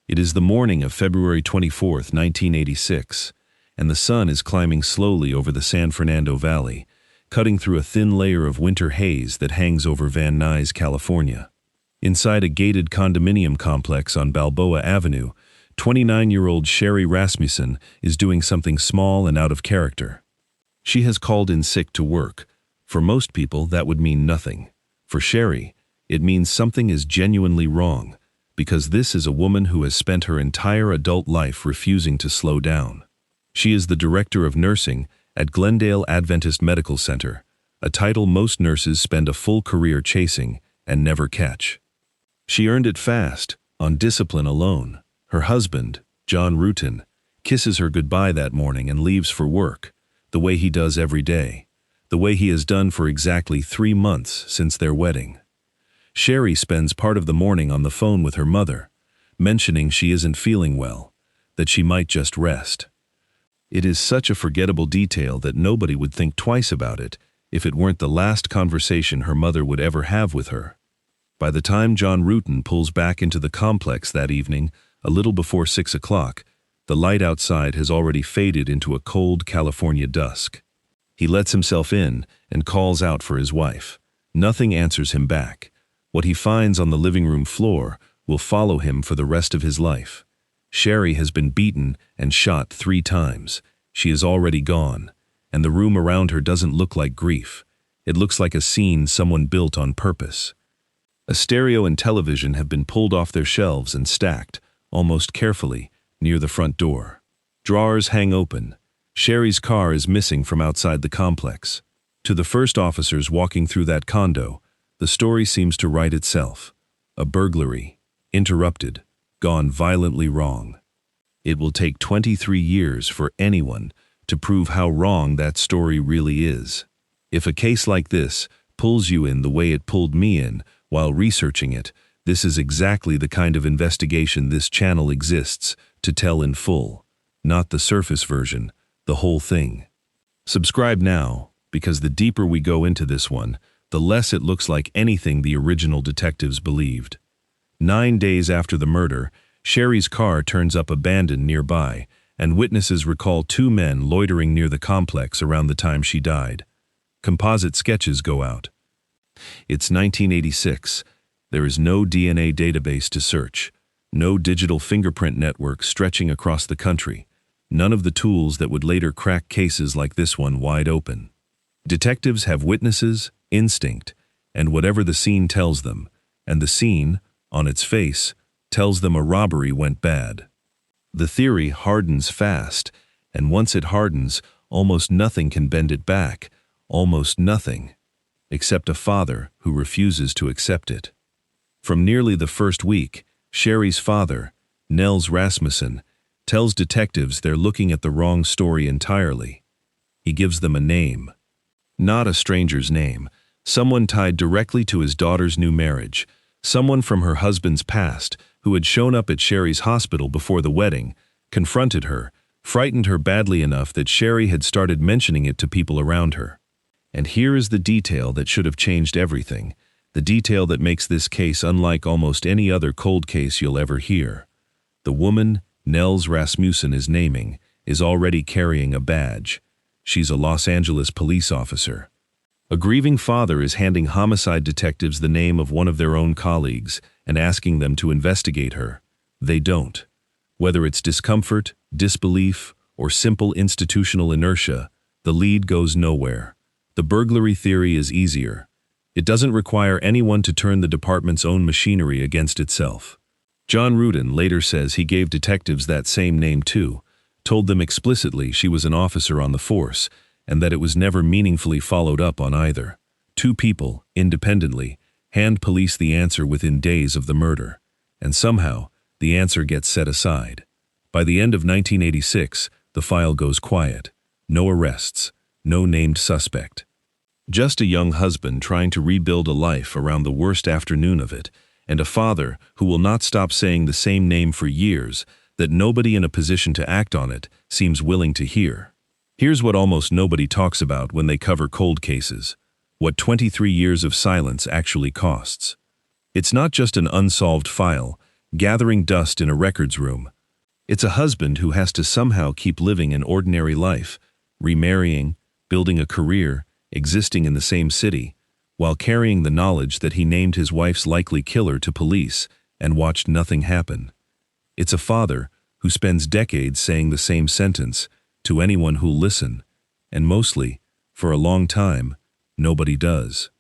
It is the morning of February 24th, 1986, and the sun is climbing slowly over the San Fernando Valley, cutting through a thin layer of winter haze that hangs over Van Nuys, California. Inside a gated condominium complex on Balboa Avenue, 29-year-old Sherri Rasmussen is doing something small and out of character. She has called in sick to work. For most people, that would mean nothing. For Sherri, it means something is genuinely wrong, because this is a woman who has spent her entire adult life refusing to slow down. She is the director of nursing at Glendale Adventist Medical Center, a title most nurses spend a full career chasing and never catch. She earned it fast, on discipline alone. Her husband, John Rutan, kisses her goodbye that morning and leaves for work, the way he does every day, the way he has done for exactly 3 months since their wedding. Sherri spends part of the morning on the phone with her mother, mentioning she isn't feeling well, that she might just rest. It is such a forgettable detail that nobody would think twice about it if it weren't the last conversation her mother would ever have with her. By the time John Rutan pulls back into the complex that evening, a little before 6 o'clock, the light outside has already faded into a cold California dusk. He lets himself in and calls out for his wife. Nothing answers him back. What he finds on the living room floor will follow him for the rest of his life. Sherri has been beaten and shot 3 times. She is already gone, and the room around her doesn't look like grief. It looks like a scene someone built on purpose. A stereo and television have been pulled off their shelves and stacked, almost carefully, near the front door. Drawers hang open. Sherri's car is missing from outside the complex. To the first officers walking through that condo, the story seems to write itself. A burglary, interrupted, gone violently wrong. It will take 23 years for anyone to prove how wrong that story really is. If a case like this pulls you in the way it pulled me in while researching it, this is exactly the kind of investigation this channel exists to tell in full, not the surface version, the whole thing. Subscribe now, because the deeper we go into this one, the less it looks like anything the original detectives believed. 9 days after the murder, Sherri's car turns up abandoned nearby, and witnesses recall 2 men loitering near the complex around the time she died. Composite sketches go out. It's 1986. There is no DNA database to search, no digital fingerprint network stretching across the country, none of the tools that would later crack cases like this one wide open. Detectives have witnesses, instinct, and whatever the scene tells them, and the scene, on its face, tells them a robbery went bad. The theory hardens fast, and once it hardens, almost nothing can bend it back, almost nothing, except a father who refuses to accept it. From nearly the first week, Sherri's father, Nuys Rasmussen, tells detectives they're looking at the wrong story entirely. He gives them a name. Not a stranger's name, someone tied directly to his daughter's new marriage, someone from her husband's past who had shown up at Sherri's hospital before the wedding, confronted her, frightened her badly enough that Sherri had started mentioning it to people around her. And here is the detail that should have changed everything, the detail that makes this case unlike almost any other cold case you'll ever hear. The woman Nuys Rasmussen is naming is already carrying a badge. She's a Los Angeles police officer. A grieving father is handing homicide detectives the name of one of their own colleagues and asking them to investigate her. They don't. Whether it's discomfort, disbelief, or simple institutional inertia, the lead goes nowhere. The burglary theory is easier. It doesn't require anyone to turn the department's own machinery against itself. John Rutan later says he gave detectives that same name too, told them explicitly she was an officer on the force, and that it was never meaningfully followed up on either. 2 people, independently, hand police the answer within days of the murder, and somehow the answer gets set aside. By the end of 1986, the file goes quiet. No arrests, no named suspect. Just a young husband trying to rebuild a life around the worst afternoon of it, and a father who will not stop saying the same name for years that nobody in a position to act on it seems willing to hear. Here's what almost nobody talks about when they cover cold cases: what 23 years of silence actually costs. It's not just an unsolved file, gathering dust in a records room. It's a husband who has to somehow keep living an ordinary life, remarrying, building a career, existing in the same city, while carrying the knowledge that he named his wife's likely killer to police and watched nothing happen. It's a father who spends decades saying the same sentence to anyone who'll listen, and mostly, for a long time, nobody does.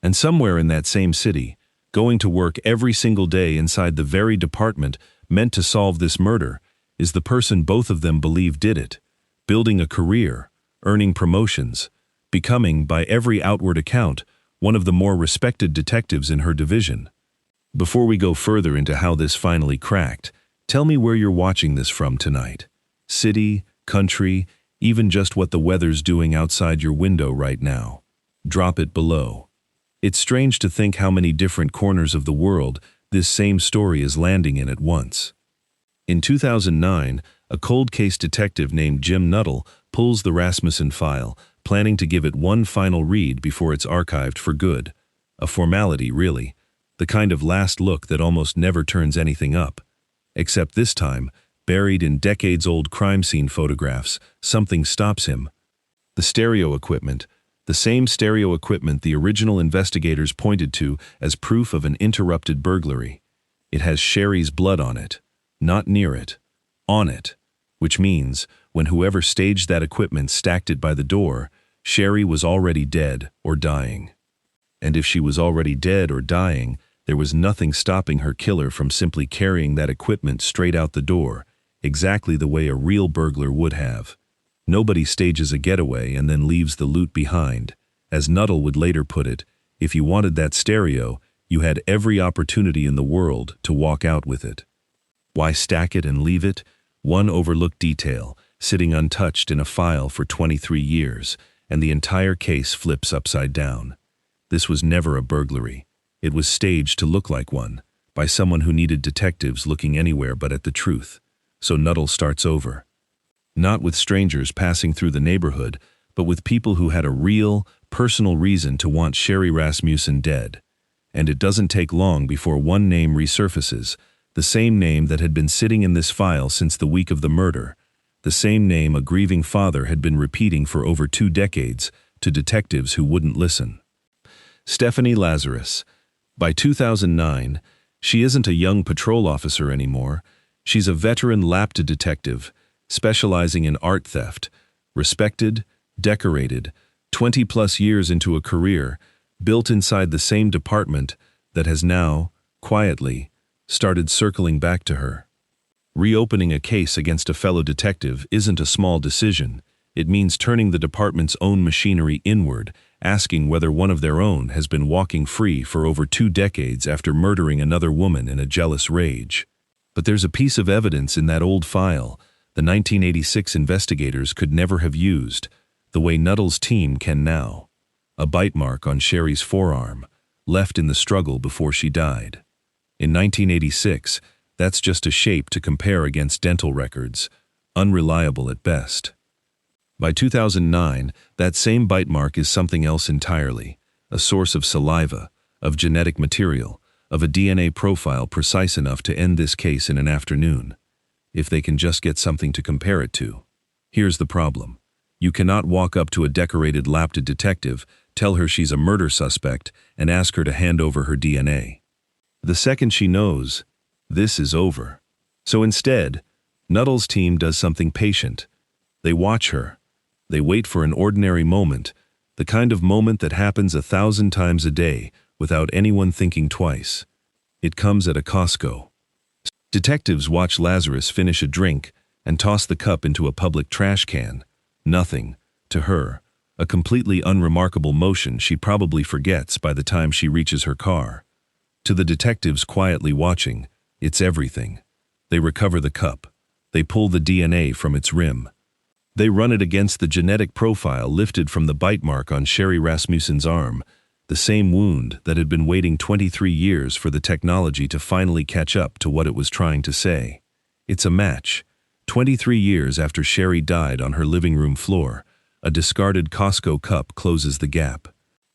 And somewhere in that same city, going to work every single day inside the very department meant to solve this murder, is the person both of them believe did it, building a career, earning promotions, becoming, by every outward account, one of the more respected detectives in her division. Before we go further into how this finally cracked, tell me where you're watching this from tonight. City, country, even just what the weather's doing outside your window right now. Drop it below. It's strange to think how many different corners of the world this same story is landing in at once. In 2009, a cold case detective named Jim Nuttall pulls the Rasmussen file, planning to give it one final read before it's archived for good. A formality, really. The kind of last look that almost never turns anything up. Except this time, buried in decades-old crime scene photographs, something stops him. The stereo equipment. The same stereo equipment the original investigators pointed to as proof of an interrupted burglary. It has Sherri's blood on it. Not near it. On it. Which means, when whoever staged that equipment stacked it by the door, Sherri was already dead or dying. And if she was already dead or dying, there was nothing stopping her killer from simply carrying that equipment straight out the door, exactly the way a real burglar would have. Nobody stages a getaway and then leaves the loot behind. As Nuttall would later put it, if you wanted that stereo, you had every opportunity in the world to walk out with it. Why stack it and leave it? One overlooked detail, sitting untouched in a file for 23 years, and the entire case flips upside down. This was never a burglary. It was staged to look like one, by someone who needed detectives looking anywhere but at the truth. So Nuttall starts over. Not with strangers passing through the neighborhood, but with people who had a real, personal reason to want Sherri Rasmussen dead. And it doesn't take long before one name resurfaces, the same name that had been sitting in this file since the week of the murder, the same name a grieving father had been repeating for over 2 decades to detectives who wouldn't listen. Stephanie Lazarus. By 2009, she isn't a young patrol officer anymore. She's a veteran LAPTA detective, specializing in art theft, respected, decorated, 20-plus years into a career, built inside the same department that has now, quietly, started circling back to her. Reopening a case against a fellow detective isn't a small decision. It means turning the department's own machinery inward, asking whether one of their own has been walking free for over 2 decades after murdering another woman in a jealous rage. But there's a piece of evidence in that old file the 1986 investigators could never have used, the way Nuttall's team can now. A bite mark on Sherri's forearm, left in the struggle before she died. In 1986, that's just a shape to compare against dental records, unreliable at best. By 2009, that same bite mark is something else entirely, a source of saliva, of genetic material, of a DNA profile precise enough to end this case in an afternoon. If they can just get something to compare it to. Here's the problem. You cannot walk up to a decorated LAPTA detective, tell her she's a murder suspect, and ask her to hand over her DNA. The second she knows, this is over. So instead, Nuttall's team does something patient. They watch her. They wait for an ordinary moment, the kind of moment that happens 1,000 times a day without anyone thinking twice. It comes at a Costco. Detectives watch Lazarus finish a drink and toss the cup into a public trash can. Nothing, to her, a completely unremarkable motion she probably forgets by the time she reaches her car. To the detectives quietly watching, it's everything. They recover the cup. They pull the DNA from its rim. They run it against the genetic profile lifted from the bite mark on Sherri Rasmussen's arm, the same wound that had been waiting 23 years for the technology to finally catch up to what it was trying to say. It's a match. 23 years after Sherri died on her living room floor, a discarded Costco cup closes the gap.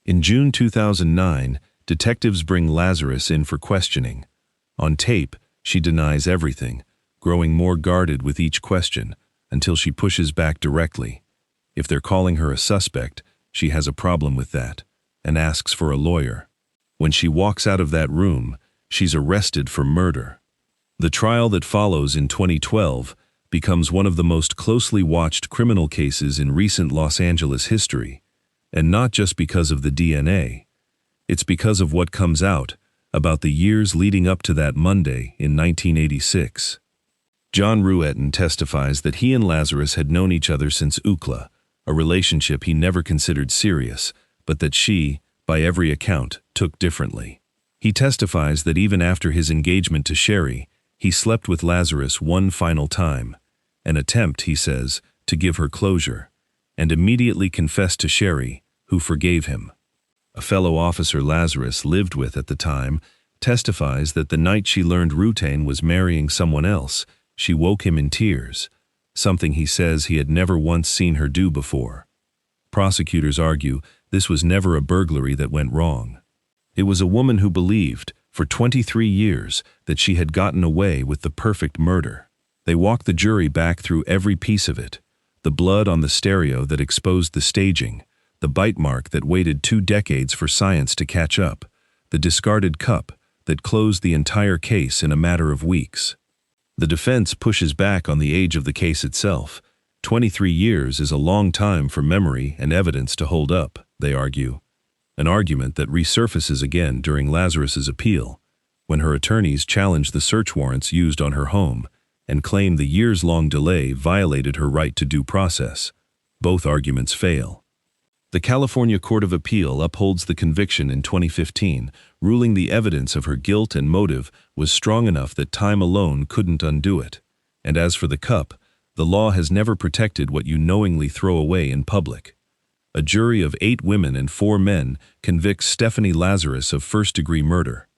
In June 2009, detectives bring Lazarus in for questioning. On tape, She denies everything, growing more guarded with each question, until she pushes back directly. If they're calling her a suspect, she has a problem with that, and asks for a lawyer. When she walks out of that room, she's arrested for murder. The trial that follows in 2012 becomes one of the most closely watched criminal cases in recent Los Angeles history, and not just because of the DNA. It's because of what comes out about the years leading up to that Monday in 1986. John Ruetten testifies that he and Lazarus had known each other since UCLA, a relationship he never considered serious, but that she, by every account, took differently. He testifies that even after his engagement to Sherri, he slept with Lazarus one final time, an attempt, he says, to give her closure, and immediately confessed to Sherri, who forgave him. A fellow officer Lazarus lived with at the time testifies that the night she learned Ruetten was marrying someone else, she woke him in tears, something he says he had never once seen her do before. Prosecutors argue this was never a burglary that went wrong. It was a woman who believed, for 23 years, that she had gotten away with the perfect murder. They walked the jury back through every piece of it: the blood on the stereo that exposed the staging, the bite mark that waited 2 decades for science to catch up, the discarded cup that closed the entire case in a matter of weeks. The defense pushes back on the age of the case itself. 23 years is a long time for memory and evidence to hold up, they argue. An argument that resurfaces again during Lazarus's appeal, when her attorneys challenge the search warrants used on her home and claim the years-long delay violated her right to due process. Both arguments fail. The California Court of Appeal upholds the conviction in 2015, ruling the evidence of her guilt and motive was strong enough that time alone couldn't undo it. And as for the cup, the law has never protected what you knowingly throw away in public. A jury of 8 women and 4 men convicts Stephanie Lazarus of first-degree murder.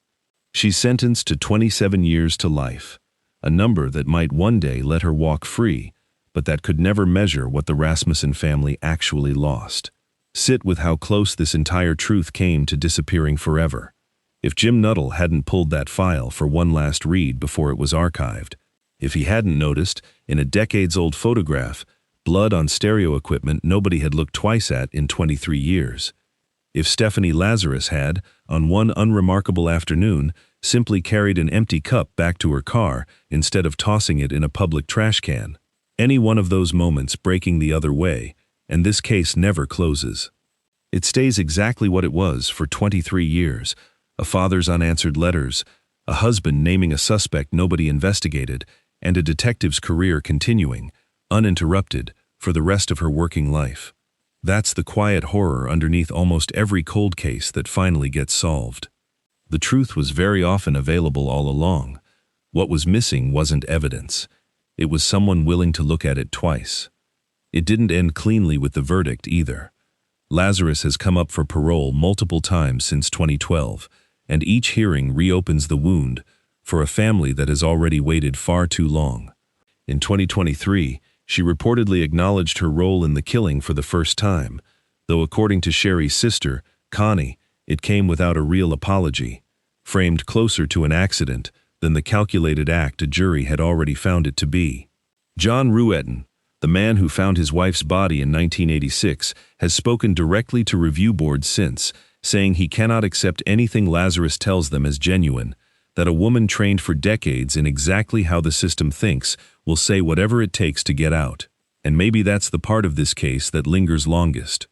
She's sentenced to 27 years to life, a number that might one day let her walk free, but that could never measure what the Rasmussen family actually lost. Sit with how close this entire truth came to disappearing forever. If Jim Nuttall hadn't pulled that file for one last read before it was archived, if he hadn't noticed, in a decades-old photograph, blood on stereo equipment nobody had looked twice at in 23 years. If Stephanie Lazarus had, on one unremarkable afternoon, simply carried an empty cup back to her car instead of tossing it in a public trash can. Any one of those moments breaking the other way, and this case never closes. It stays exactly what it was for 23 years, a father's unanswered letters, a husband naming a suspect nobody investigated, and a detective's career continuing, uninterrupted, for the rest of her working life. That's the quiet horror underneath almost every cold case that finally gets solved. The truth was very often available all along. What was missing wasn't evidence. It was someone willing to look at it twice. It didn't end cleanly with the verdict either. Lazarus has come up for parole multiple times since 2012, and each hearing reopens the wound for a family that has already waited far too long. In 2023, she reportedly acknowledged her role in the killing for the first time, though according to Sherri's sister, Connie, it came without a real apology, framed closer to an accident than the calculated act a jury had already found it to be. John Ruetten, the man who found his wife's body in 1986, has spoken directly to review boards since, saying he cannot accept anything Lazarus tells them as genuine, that a woman trained for decades in exactly how the system thinks will say whatever it takes to get out. And maybe that's the part of this case that lingers longest.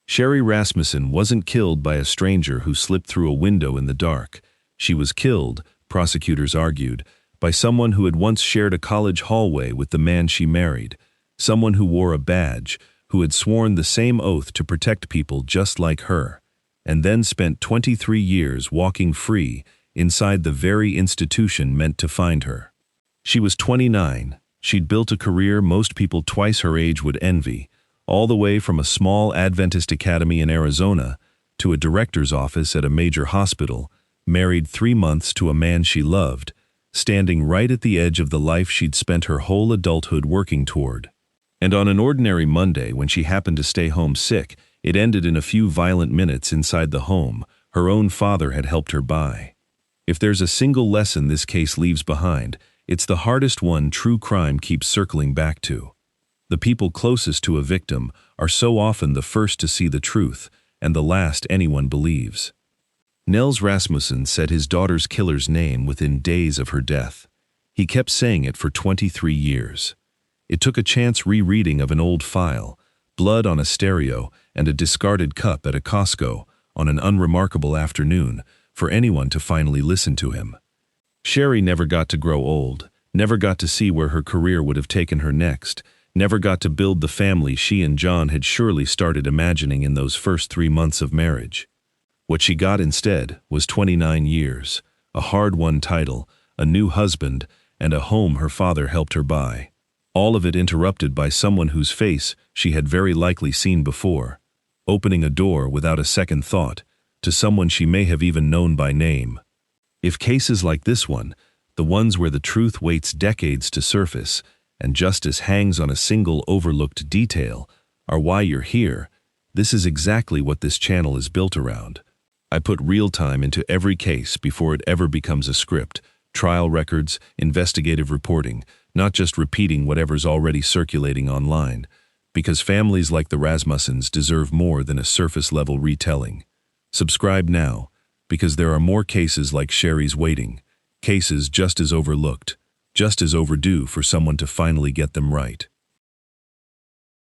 Sherri Rasmussen wasn't killed by a stranger who slipped through a window in the dark. She was killed, prosecutors argued, by someone who had once shared a college hallway with the man she married, someone who wore a badge, who had sworn the same oath to protect people just like her, and then spent 23 years walking free inside the very institution meant to find her. She was 29. She'd built a career most people twice her age would envy, all the way from a small Adventist academy in Arizona to a director's office at a major hospital, married 3 months to a man she loved, standing right at the edge of the life she'd spent her whole adulthood working toward. And on an ordinary Monday, when she happened to stay home sick, it ended in a few violent minutes inside the home her own father had helped her buy. If there's a single lesson this case leaves behind, it's the hardest one true crime keeps circling back to. The people closest to a victim are so often the first to see the truth and the last anyone believes. Nuys Rasmussen said his daughter's killer's name within days of her death. He kept saying it for 23 years. It took a chance rereading of an old file, blood on a stereo, and a discarded cup at a Costco on an unremarkable afternoon for anyone to finally listen to him. Sherri never got to grow old, never got to see where her career would have taken her next, never got to build the family she and John had surely started imagining in those first 3 months of marriage. What she got instead was 29 years, a hard-won title, a new husband, and a home her father helped her buy. All of it interrupted by someone whose face she had very likely seen before, opening a door without a second thought to someone she may have even known by name. If cases like this one, the ones where the truth waits decades to surface and justice hangs on a single overlooked detail, are why you're here, this is exactly what this channel is built around. I put real time into every case before it ever becomes a script, trial records, investigative reporting, not just repeating whatever's already circulating online, because families like the Rasmussens deserve more than a surface-level retelling. Subscribe now, because there are more cases like Sherri's waiting, cases just as overlooked, just as overdue for someone to finally get them right.